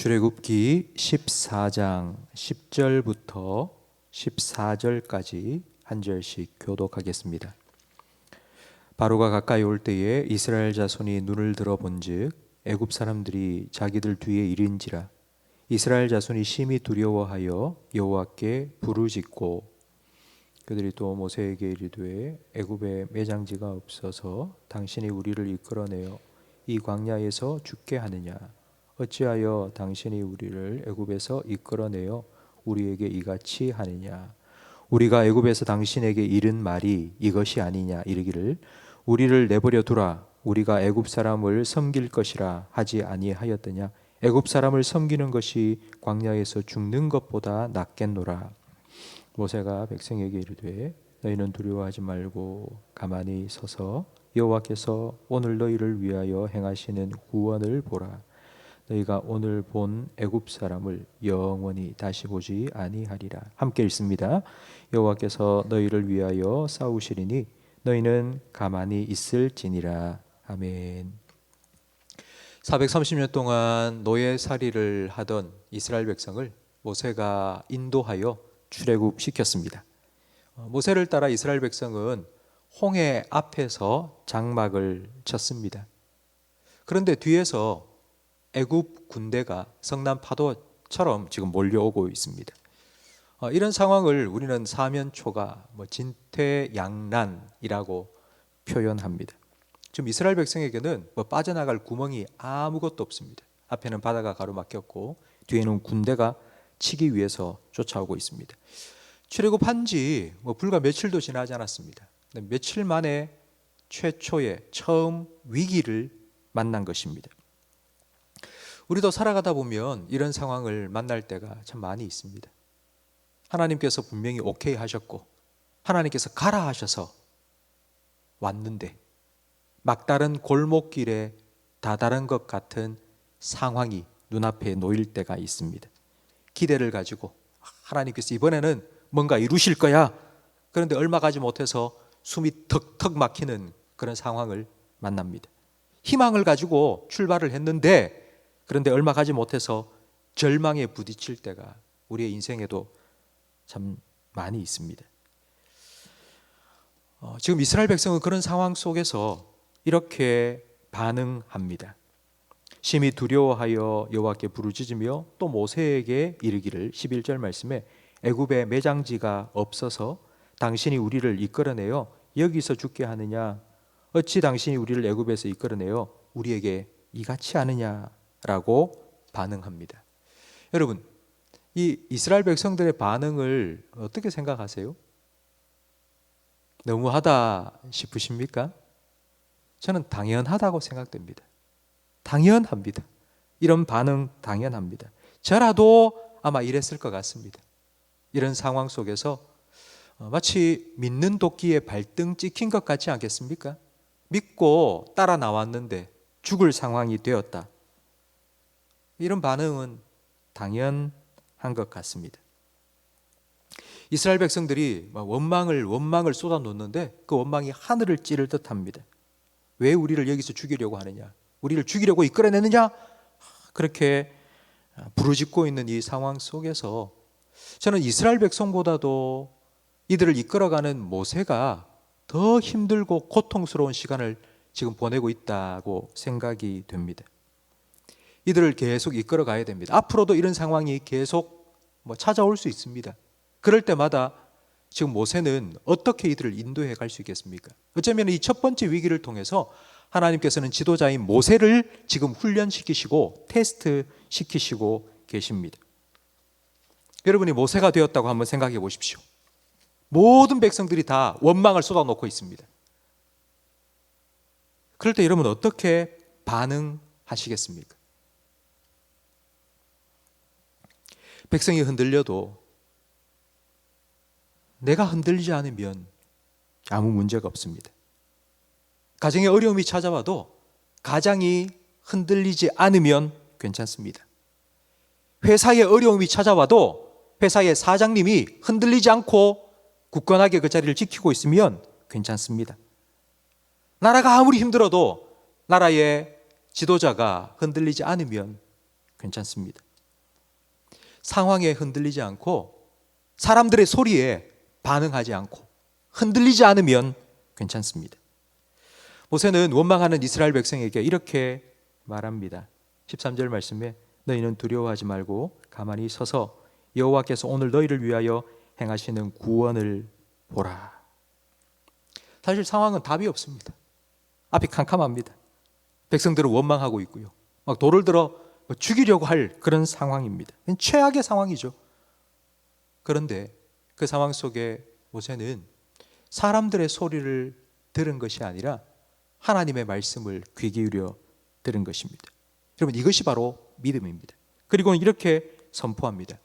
출애굽기 14장 10절부터 14절까지 한 절씩 교독하겠습니다. 바로가 가까이 올 때에 이스라엘 자손이 눈을 들어본즉 애굽 사람들이 자기들 뒤에 이른지라. 이스라엘 자손이 심히 두려워하여 여호와께 부르짖고 그들이 또 모세에게 이르되 애굽에 매장지가 없어서 당신이 우리를 이끌어내어 이 광야에서 죽게 하느냐. 어찌하여 당신이 우리를 애굽에서 이끌어내어 우리에게 이같이 하느냐. 우리가 애굽에서 당신에게 이른 말이 이것이 아니냐. 이르기를 우리를 내버려 두라. 우리가 애굽 사람을 섬길 것이라 하지 아니하였더냐. 애굽 사람을 섬기는 것이 광야에서 죽는 것보다 낫겠노라. 모세가 백성에게 이르되 너희는 두려워하지 말고 가만히 서서 여호와께서 오늘 너희를 위하여 행하시는 구원을 보라. 너희가 오늘 본 애굽 사람을 영원히 다시 보지 아니하리라. 함께 읽습니다. 여호와께서 너희를 위하여 싸우시리니 너희는 가만히 있을지니라. 아멘. 430년 동안 노예살이를 하던 이스라엘 백성을 모세가 인도하여 출애굽시켰습니다. 모세를 따라 이스라엘 백성은 홍해 앞에서 장막을 쳤습니다. 그런데 뒤에서 애굽 군대가 성난 파도처럼 지금 몰려오고 있습니다. 이런 상황을 우리는 사면초가 진퇴양난이라고 표현합니다. 지금 이스라엘 백성에게는 빠져나갈 구멍이 아무것도 없습니다. 앞에는 바다가 가로막혔고 뒤에는 군대가 치기 위해서 쫓아오고 있습니다. 출애굽한 지 불과 며칠도 지나지 않았습니다. 며칠 만에 최초의 처음 위기를 만난 것입니다. 우리도 살아가다 보면 이런 상황을 만날 때가 참 많이 있습니다. 하나님께서 분명히 오케이 하셨고 하나님께서 가라 하셔서 왔는데 막다른 골목길에 다다른 것 같은 상황이 눈앞에 놓일 때가 있습니다. 기대를 가지고 하나님께서 이번에는 뭔가 이루실 거야. 그런데 얼마 가지 못해서 숨이 턱턱 막히는 그런 상황을 만납니다. 희망을 가지고 출발을 했는데 그런데 얼마 가지 못해서 절망에 부딪힐 때가 우리의 인생에도 참 많이 있습니다. 지금 이스라엘 백성은 그런 상황 속에서 이렇게 반응합니다. 심히 두려워하여 여호와께 부르짖으며 또 모세에게 이르기를 11절 말씀에 애굽에 매장지가 없어서 당신이 우리를 이끌어내어 여기서 죽게 하느냐. 어찌 당신이 우리를 애굽에서 이끌어내어 우리에게 이같이 하느냐 라고 반응합니다. 여러분, 이 이스라엘 백성들의 반응을 어떻게 생각하세요? 너무하다 싶으십니까? 저는 당연하다고 생각됩니다. 당연합니다. 이런 반응 당연합니다. 저라도 아마 이랬을 것 같습니다. 이런 상황 속에서 마치 믿는 도끼에 발등 찍힌 것 같지 않겠습니까? 믿고 따라 나왔는데 죽을 상황이 되었다. 이런 반응은 당연한 것 같습니다. 이스라엘 백성들이 원망을 쏟아놓는데 그 원망이 하늘을 찌를 듯합니다. 왜 우리를 여기서 죽이려고 하느냐? 우리를 죽이려고 이끌어내느냐? 그렇게 부르짖고 있는 이 상황 속에서 저는 이스라엘 백성보다도 이들을 이끌어가는 모세가 더 힘들고 고통스러운 시간을 지금 보내고 있다고 생각이 됩니다. 이들을 계속 이끌어 가야 됩니다. 앞으로도 이런 상황이 계속 찾아올 수 있습니다. 그럴 때마다 지금 모세는 어떻게 이들을 인도해 갈 수 있겠습니까? 어쩌면 이 첫 번째 위기를 통해서 하나님께서는 지도자인 모세를 지금 훈련시키시고 테스트 시키시고 계십니다. 여러분이 모세가 되었다고 한번 생각해 보십시오. 모든 백성들이 다 원망을 쏟아놓고 있습니다. 그럴 때 여러분 어떻게 반응하시겠습니까? 백성이 흔들려도 내가 흔들리지 않으면 아무 문제가 없습니다. 가정에 어려움이 찾아와도 가장이 흔들리지 않으면 괜찮습니다. 회사에 어려움이 찾아와도 회사의 사장님이 흔들리지 않고 굳건하게 그 자리를 지키고 있으면 괜찮습니다. 나라가 아무리 힘들어도 나라의 지도자가 흔들리지 않으면 괜찮습니다. 상황에 흔들리지 않고 사람들의 소리에 반응하지 않고 흔들리지 않으면 괜찮습니다. 모세는 원망하는 이스라엘 백성에게 이렇게 말합니다. 13절 말씀에 너희는 두려워하지 말고 가만히 서서 여호와께서 오늘 너희를 위하여 행하시는 구원을 보라. 사실 상황은 답이 없습니다. 앞이 캄캄합니다. 백성들은 원망하고 있고요. 막 돌을 들어 죽이려고 할 그런 상황입니다. 최악의 상황이죠. 그런데 그 상황 속에 모세는 사람들의 소리를 들은 것이 아니라 하나님의 말씀을 귀 기울여 들은 것입니다. 여러분, 이것이 바로 믿음입니다. 그리고 이렇게 선포합니다.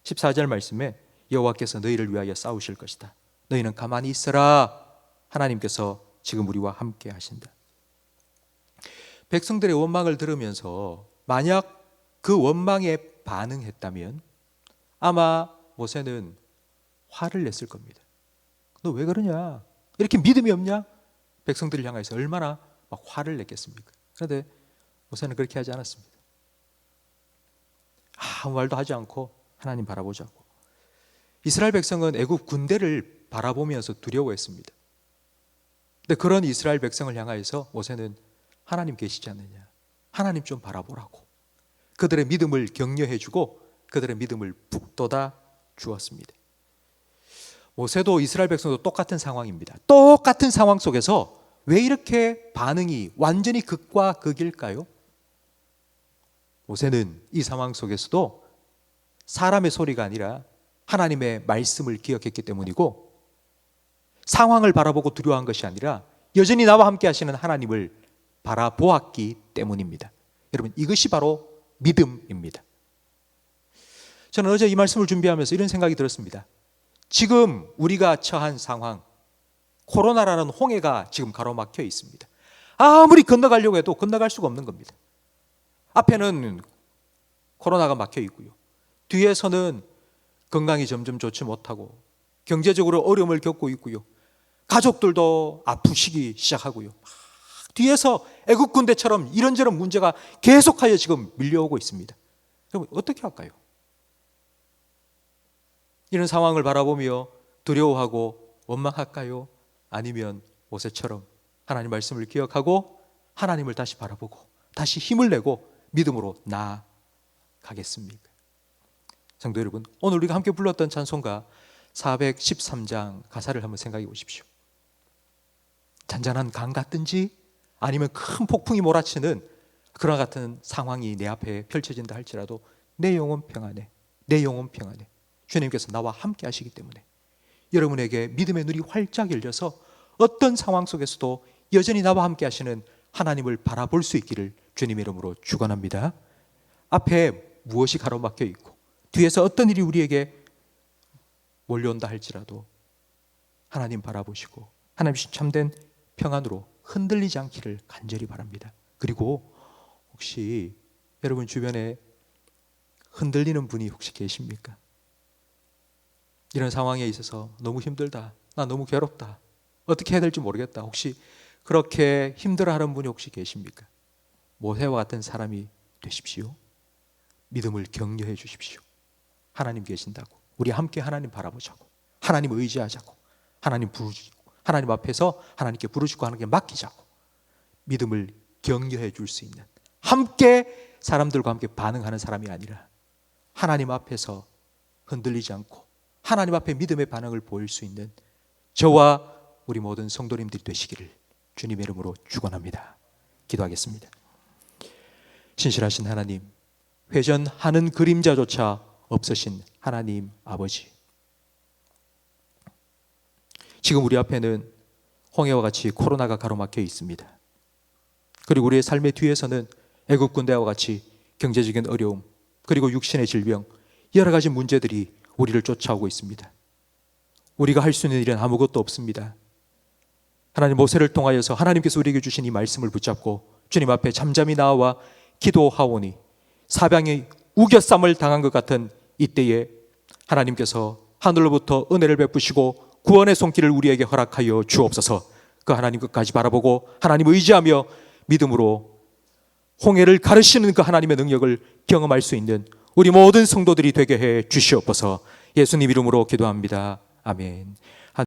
14절 말씀에 여호와께서 너희를 위하여 싸우실 것이다. 너희는 가만히 있어라. 하나님께서 지금 우리와 함께 하신다. 백성들의 원망을 들으면서 만약 그 원망에 반응했다면 아마 모세는 화를 냈을 겁니다. 너 왜 그러냐? 이렇게 믿음이 없냐? 백성들을 향해서 얼마나 막 화를 냈겠습니까? 그런데 모세는 그렇게 하지 않았습니다. 아무 말도 하지 않고 하나님 바라보자고. 이스라엘 백성은 애굽 군대를 바라보면서 두려워했습니다. 근데 그런 이스라엘 백성을 향하여서 모세는 하나님 계시지 않느냐, 하나님 좀 바라보라고 그들의 믿음을 격려해주고 그들의 믿음을 북돋아 주었습니다. 모세도 이스라엘 백성도 똑같은 상황입니다. 똑같은 상황 속에서 왜 이렇게 반응이 완전히 극과 극일까요? 모세는 이 상황 속에서도 사람의 소리가 아니라 하나님의 말씀을 기억했기 때문이고, 상황을 바라보고 두려워한 것이 아니라 여전히 나와 함께 하시는 하나님을 바라보았기 때문입니다. 여러분, 이것이 바로 믿음입니다. 저는 어제 이 말씀을 준비하면서 이런 생각이 들었습니다. 지금 우리가 처한 상황, 코로나라는 홍해가 지금 가로막혀 있습니다. 아무리 건너가려고 해도 건너갈 수가 없는 겁니다. 앞에는 코로나가 막혀 있고요, 뒤에서는 건강이 점점 좋지 못하고 경제적으로 어려움을 겪고 있고요, 가족들도 아프시기 시작하고요, 뒤에서 애국 군대처럼 이런저런 문제가 계속하여 지금 밀려오고 있습니다. 여러분, 어떻게 할까요? 이런 상황을 바라보며 두려워하고 원망할까요? 아니면 모세처럼 하나님 말씀을 기억하고 하나님을 다시 바라보고 다시 힘을 내고 믿음으로 나아가겠습니까? 성도 여러분, 오늘 우리가 함께 불렀던 찬송가 413장 가사를 한번 생각해 보십시오. 잔잔한 강 같든지 아니면 큰 폭풍이 몰아치는 그런 같은 상황이 내 앞에 펼쳐진다 할지라도 내 영혼 평안해, 내 영혼 평안해. 주님께서 나와 함께 하시기 때문에 여러분에게 믿음의 눈이 활짝 열려서 어떤 상황 속에서도 여전히 나와 함께 하시는 하나님을 바라볼 수 있기를 주님의 이름으로 축원합니다. 앞에 무엇이 가로막혀 있고 뒤에서 어떤 일이 우리에게 몰려온다 할지라도 하나님 바라보시고 하나님 참된 평안으로 흔들리지 않기를 간절히 바랍니다. 그리고 혹시 여러분 주변에 흔들리는 분이 혹시 계십니까? 이런 상황에 있어서 너무 힘들다, 나 너무 괴롭다, 어떻게 해야 될지 모르겠다, 혹시 그렇게 힘들어하는 분이 혹시 계십니까? 모세와 같은 사람이 되십시오. 믿음을 격려해 주십시오. 하나님 계신다고 우리 함께 하나님 바라보자고, 하나님 의지하자고, 하나님 부르짖고 하나님 앞에서 하나님께 부르짖고 하나님께 맡기자고 믿음을 격려해 줄 수 있는, 함께 사람들과 함께 반응하는 사람이 아니라 하나님 앞에서 흔들리지 않고 하나님 앞에 믿음의 반응을 보일 수 있는 저와 우리 모든 성도님들이 되시기를 주님의 이름으로 축원합니다. 기도하겠습니다. 신실하신 하나님, 회전하는 그림자조차 없으신 하나님 아버지, 지금 우리 앞에는 홍해와 같이 코로나가 가로막혀 있습니다. 그리고 우리의 삶의 뒤에서는 애국 군대와 같이 경제적인 어려움, 그리고 육신의 질병, 여러 가지 문제들이 우리를 쫓아오고 있습니다. 우리가 할 수 있는 일은 아무것도 없습니다. 하나님, 모세를 통하여서 하나님께서 우리에게 주신 이 말씀을 붙잡고 주님 앞에 잠잠히 나와 기도하오니 사방이 우겨쌈을 당한 것 같은 이때에 하나님께서 하늘로부터 은혜를 베푸시고 구원의 손길을 우리에게 허락하여 주옵소서. 그 하나님 끝까지 바라보고 하나님 의지하며 믿음으로 홍해를 가르시는 그 하나님의 능력을 경험할 수 있는 우리 모든 성도들이 되게 해 주시옵소서. 예수님 이름으로 기도합니다. 아멘.